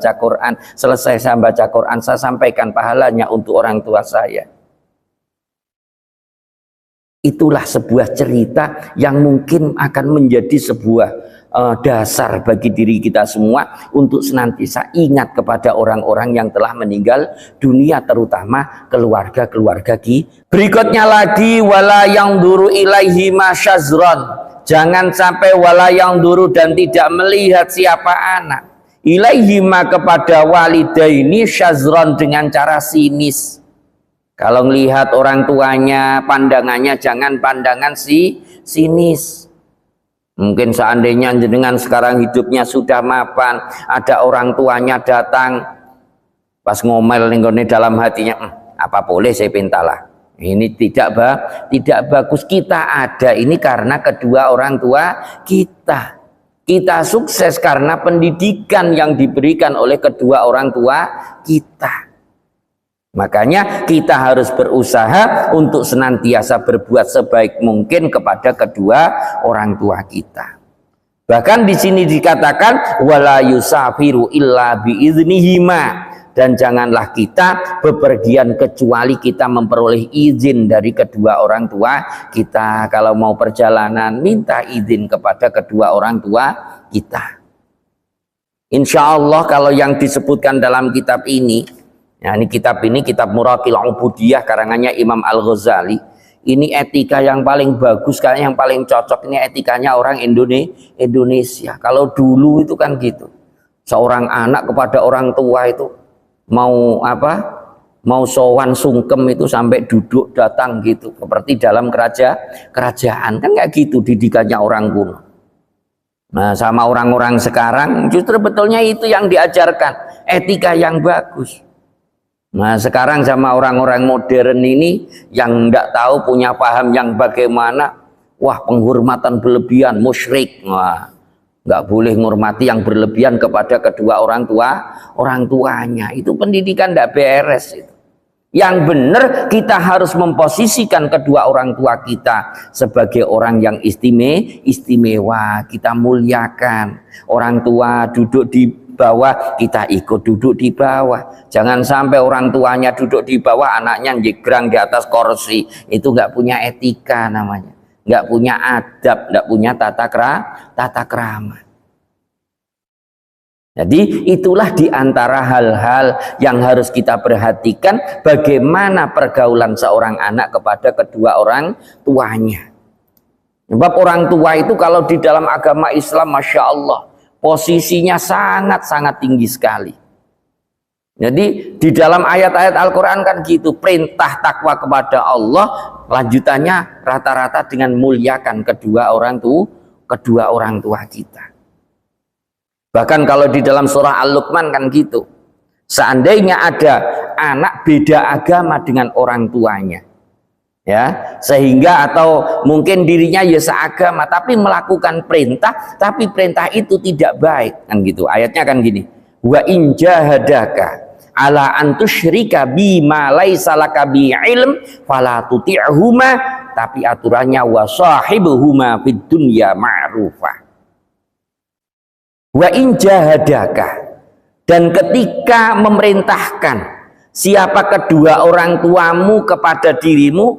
baca Quran, selesai saya baca Quran, saya sampaikan pahalanya untuk orang tua saya. Itulah sebuah cerita yang mungkin akan menjadi sebuah dasar bagi diri kita semua untuk senantiasa ingat kepada orang-orang yang telah meninggal dunia, terutama keluarga-keluarga kita. Berikutnya lagi, wala yang duru ilaihi masyazron. Jangan sampai wala yang duru dan tidak melihat siapa anak ilaihima kepada walidaini syazron dengan cara sinis. Kalau melihat orang tuanya, pandangannya jangan pandangan sinis. Mungkin seandainya jenengan sekarang hidupnya sudah mapan, ada orang tuanya datang, pas ngomel nih dalam hatinya, apa boleh saya pintalah. Ini tidak bagus. Kita ada ini karena kedua orang tua kita. Kita sukses karena pendidikan yang diberikan oleh kedua orang tua kita. Makanya kita harus berusaha untuk senantiasa berbuat sebaik mungkin kepada kedua orang tua kita. Bahkan di sini dikatakan wala yusafiru illa biiznihima, dan janganlah kita bepergian kecuali kita memperoleh izin dari kedua orang tua kita. Kalau mau perjalanan minta izin kepada kedua orang tua kita. Insya Allah kalau yang disebutkan dalam kitab ini, nah ini kitab Muraqil Ubudiyah karangannya Imam Al-Ghazali. Ini etika yang paling bagus, kayaknya yang paling cocok ini etikanya orang Indonesia. Kalau dulu itu kan gitu, seorang anak kepada orang tua itu mau sowan sungkem itu sampai duduk datang gitu, seperti dalam kerajaan kan nggak gitu didikannya orang kuno. Nah sama orang-orang sekarang justru betulnya itu yang diajarkan, etika yang bagus. Nah sekarang sama orang-orang modern ini yang nggak tahu, punya paham yang bagaimana, wah penghormatan berlebihan, musyrik, wah nggak boleh menghormati yang berlebihan kepada kedua orang tuanya. Itu pendidikan nggak beres itu. Yang benar kita harus memposisikan kedua orang tua kita sebagai orang yang istimewa. Kita muliakan orang tua, duduk di bawah kita ikut duduk di bawah. Jangan sampai orang tuanya duduk di bawah, anaknya jegrang di atas kursi. Itu nggak punya etika namanya, nggak punya adab, nggak punya tata krama. Jadi itulah diantara hal-hal yang harus kita perhatikan, bagaimana pergaulan seorang anak kepada kedua orang tuanya. Sebab orang tua itu kalau di dalam agama Islam, Masya Allah, posisinya sangat-sangat tinggi sekali. Jadi di dalam ayat-ayat Al-Quran kan gitu, perintah takwa kepada Allah, lanjutannya rata-rata dengan muliakan kedua orang tua kita. Bahkan kalau di dalam surah Al-Luqman kan gitu, seandainya ada anak beda agama dengan orang tuanya, ya, sehingga atau mungkin dirinya ya seagama tapi melakukan perintah, tapi perintah itu tidak baik kan gitu. Ayatnya kan gini, wa in jahadaka ala an tusyrika bima laisa laka bi ilm fala tuti'huma, tapi aturannya wa sahibuhuma fid dunya ma'rufa. Wa in jahadaka, dan ketika memerintahkan siapa kedua orang tuamu kepada dirimu,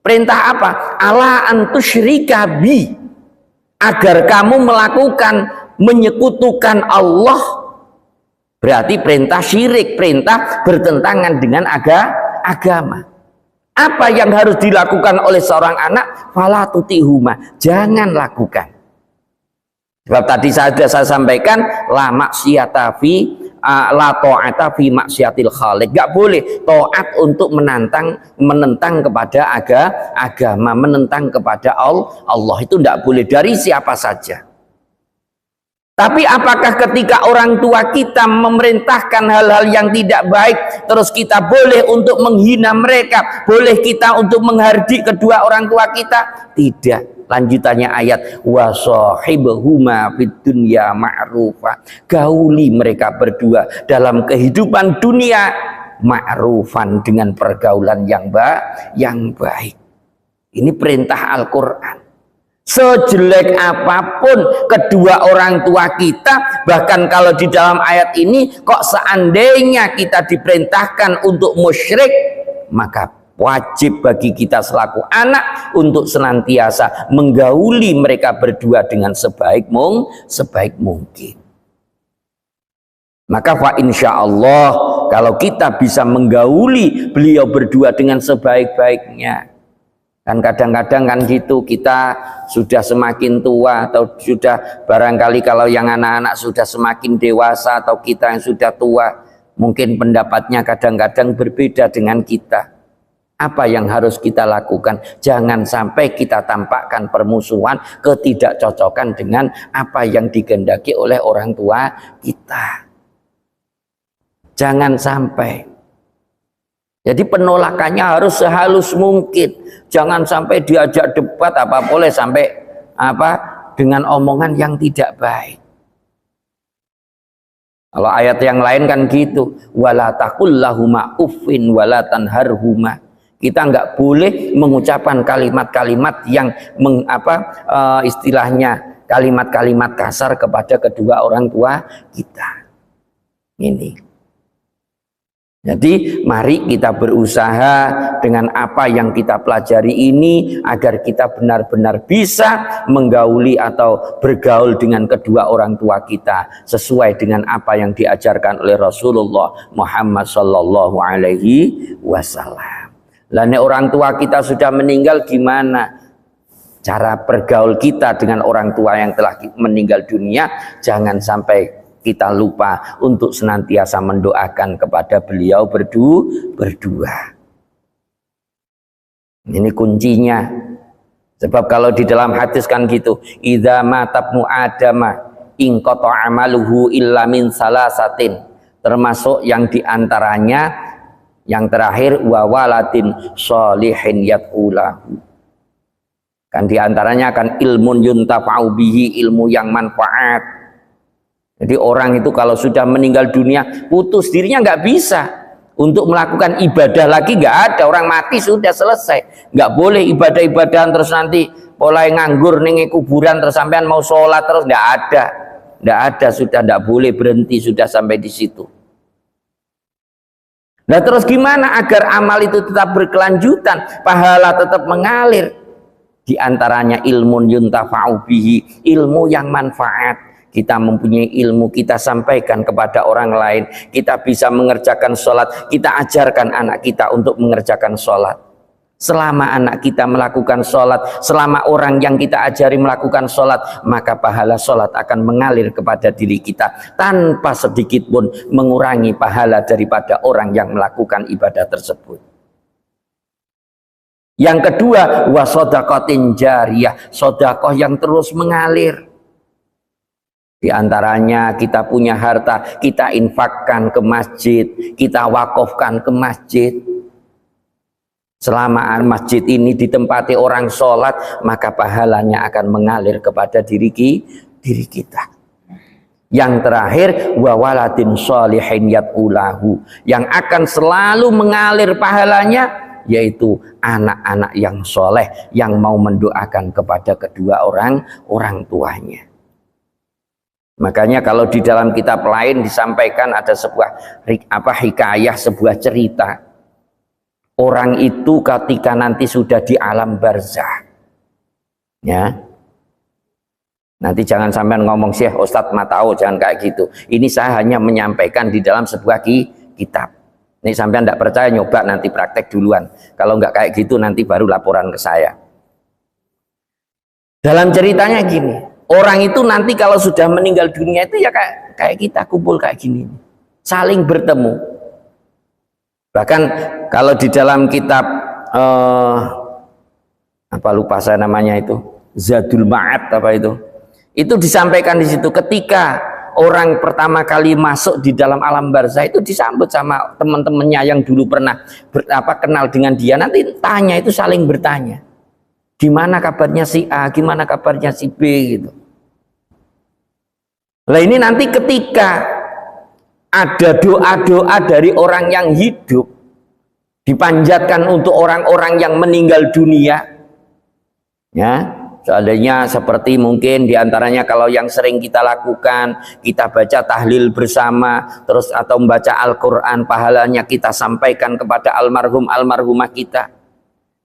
perintah apa? Ala antusyrika bi, agar kamu melakukan menyekutukan Allah. Berarti perintah syirik, perintah bertentangan dengan agama. Apa yang harus dilakukan oleh seorang anak? Fala tutihuma, jangan lakukan. Sebab tadi saya sampaikan, la maksiata fi la ta'ata fi maksiatil khaliq. Gak boleh taat untuk menentang kepada agama, menentang kepada Allah. Itu tidak boleh dari siapa saja. Tapi apakah ketika orang tua kita memerintahkan hal-hal yang tidak baik, terus kita boleh untuk menghina mereka, boleh kita untuk menghardik kedua orang tua kita? Tidak. Lanjutannya ayat, wa sahibuhuma fid dunya ma'rufa, gauli mereka berdua dalam kehidupan dunia ma'rufan, dengan pergaulan yang baik. Ini perintah Al-Quran. Sejelek apapun kedua orang tua kita, bahkan kalau di dalam ayat ini kok seandainya kita diperintahkan untuk musyrik, maka wajib bagi kita selaku anak untuk senantiasa menggauli mereka berdua dengan sebaik mungkin. Maka fa insya Allah kalau kita bisa menggauli beliau berdua dengan sebaik-baiknya. Kan kadang-kadang kan gitu, kita sudah semakin tua atau sudah barangkali kalau yang anak-anak sudah semakin dewasa atau kita yang sudah tua, mungkin pendapatnya kadang-kadang berbeda dengan kita. Apa yang harus kita lakukan? Jangan sampai kita tampakkan permusuhan, ketidakcocokan dengan apa yang dikehendaki oleh orang tua kita. Jangan sampai. Jadi penolakannya harus sehalus mungkin. Jangan sampai diajak debat apa boleh sampai dengan omongan yang tidak baik. Kalau ayat yang lain kan gitu, wala taqul lahuma uffin wala tanharhuma. Kita nggak boleh mengucapkan kalimat-kalimat yang istilahnya kalimat-kalimat kasar kepada kedua orang tua kita. Ini. Jadi mari kita berusaha dengan apa yang kita pelajari ini agar kita benar-benar bisa menggauli atau bergaul dengan kedua orang tua kita sesuai dengan apa yang diajarkan oleh Rasulullah Muhammad sallallahu alaihi wasallam. Lalu orang tua kita sudah meninggal, gimana cara bergaul kita dengan orang tua yang telah meninggal dunia? Jangan sampai kita lupa untuk senantiasa mendoakan kepada beliau berdua. Ini kuncinya. Sebab kalau di dalam hadis kan gitu, idza matabnu adama in qata amaluhu illa min salasatin. Termasuk yang diantaranya yang terakhir wa waladin sholihin yad'ulahu. Kan diantaranya kan ilmun yuntafa'u bihi, ilmu yang manfaat. Jadi orang itu kalau sudah meninggal dunia, putus dirinya nggak bisa untuk melakukan ibadah lagi, nggak ada. Orang mati sudah selesai, nggak boleh ibadah-ibadahan terus nanti mulai nganggur nih kuburan terus sampean mau sholat terus, nggak ada, sudah nggak boleh berhenti sudah sampai di situ. Nah terus gimana agar amal itu tetap berkelanjutan, pahala tetap mengalir? Di antaranya ilmun yuntafa'u bihi, ilmu yang manfaat. Kita mempunyai ilmu, kita sampaikan kepada orang lain. Kita bisa mengerjakan sholat, kita ajarkan anak kita untuk mengerjakan sholat. Selama anak kita melakukan sholat, selama orang yang kita ajari melakukan sholat, maka pahala sholat akan mengalir kepada diri kita tanpa sedikit pun mengurangi pahala daripada orang yang melakukan ibadah tersebut. Yang kedua, wasodaqatin jariyah, sodakoh yang terus mengalir. Di antaranya kita punya harta, kita infakkan ke masjid, kita wakafkan ke masjid. Selama masjid ini ditempati orang sholat, maka pahalanya akan mengalir kepada diri kita. Yang terakhir, wa waladin sholihin yad'ulahu, yang akan selalu mengalir pahalanya, yaitu anak-anak yang soleh yang mau mendoakan kepada kedua orang tuanya. Makanya kalau di dalam kitab lain disampaikan ada sebuah hikayah, sebuah cerita. Orang itu ketika nanti sudah di alam barzah, ya. Nanti jangan sampai ngomong Syekh Ustadz Matau, jangan kayak gitu. Ini saya hanya menyampaikan di dalam sebuah kitab. Ini sampai tidak percaya, nyoba nanti praktek duluan. Kalau nggak kayak gitu nanti baru laporan ke saya. Dalam ceritanya gini, orang itu nanti kalau sudah meninggal dunia itu ya kayak kita kumpul kayak gini, saling bertemu. Bahkan kalau di dalam kitab apa lupa saya namanya itu, Zadul Ma'ad apa itu disampaikan di situ ketika orang pertama kali masuk di dalam alam barzah itu disambut sama teman-temannya yang dulu pernah kenal dengan dia. Nanti tanya itu saling bertanya, gimana kabarnya si A, gimana kabarnya si B gitu. Nah ini nanti ketika ada doa-doa dari orang yang hidup dipanjatkan untuk orang-orang yang meninggal dunia, ya, Seandainya seperti mungkin diantaranya kalau yang sering kita lakukan, kita baca tahlil bersama, terus atau membaca Al-Quran, pahalanya kita sampaikan kepada almarhum almarhumah kita.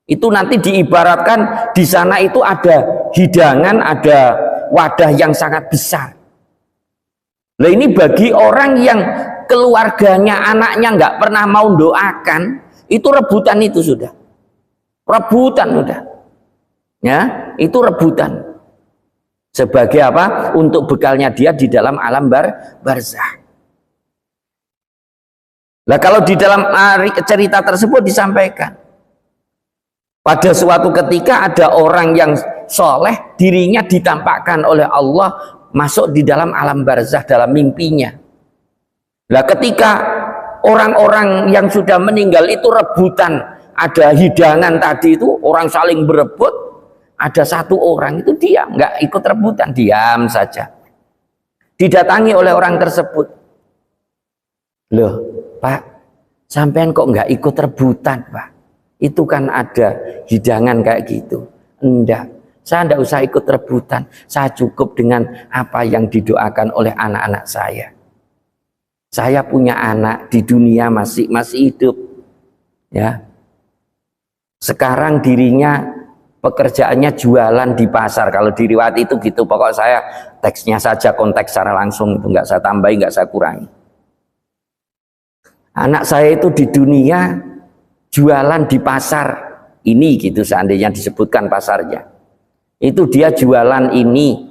Itu nanti diibaratkan di sana itu ada hidangan, ada wadah yang sangat besar. Nah ini bagi orang yang keluarganya, anaknya nggak pernah mau doakan, itu rebutan itu sudah. Rebutan sudah. Ya, itu rebutan. Sebagai apa? Untuk bekalnya dia di dalam alam barzah. Nah, kalau di dalam cerita tersebut disampaikan, pada suatu ketika ada orang yang soleh, dirinya ditampakkan oleh Allah masuk di dalam alam barzah dalam mimpinya. Nah, ketika orang-orang yang sudah meninggal itu rebutan, ada hidangan tadi itu, orang saling berebut. Ada satu orang itu diam, nggak ikut rebutan, diam saja. Didatangi oleh orang tersebut. Loh, Pak, sampean kok nggak ikut rebutan, Pak? Itu kan ada hidangan kayak gitu. Enggak, saya enggak usah ikut rebutan. Saya cukup dengan apa yang didoakan oleh anak-anak saya. Saya punya anak di dunia masih hidup. Ya. Sekarang dirinya pekerjaannya jualan di pasar. Kalau di riwayat itu gitu, pokok saya teksnya saja konteks secara langsung, itu nggak saya tambahi, nggak saya kurangi. Anak saya itu di dunia jualan di pasar ini gitu, seandainya disebutkan pasarnya. Itu dia jualan ini.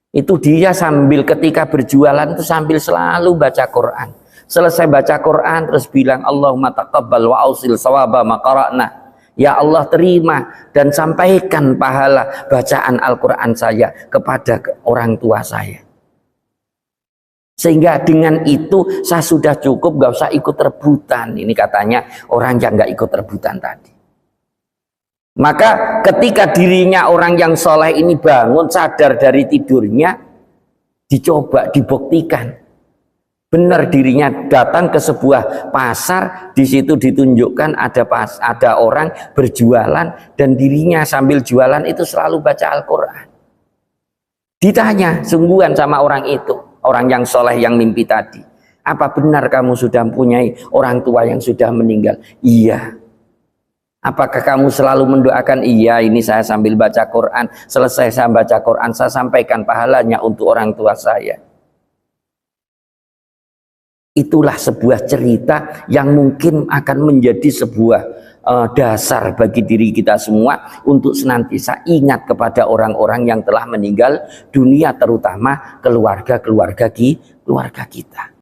Itu dia sambil ketika berjualan itu sambil selalu baca Quran. Selesai baca Quran terus bilang Allahumma taqabbal wa ausil sawaba ma qara'na. Ya Allah, terima dan sampaikan pahala bacaan Al-Quran saya kepada orang tua saya. Sehingga dengan itu saya sudah cukup, gak usah ikut rebutan. Ini katanya orang yang gak ikut rebutan tadi. Maka ketika dirinya orang yang soleh ini bangun, sadar dari tidurnya, dicoba, dibuktikan. Benar dirinya datang ke sebuah pasar, di situ ditunjukkan ada orang berjualan dan dirinya sambil jualan itu selalu baca Al-Quran. Ditanya sungguhan sama orang itu, orang yang soleh yang mimpi tadi, apa benar kamu sudah mempunyai orang tua yang sudah meninggal? Iya. Apakah kamu selalu mendoakan? Iya, ini saya sambil baca Quran, selesai saya baca Quran, saya sampaikan pahalanya untuk orang tua saya. Itulah sebuah cerita yang mungkin akan menjadi sebuah dasar bagi diri kita semua untuk senantiasa ingat kepada orang-orang yang telah meninggal dunia, terutama keluarga kita.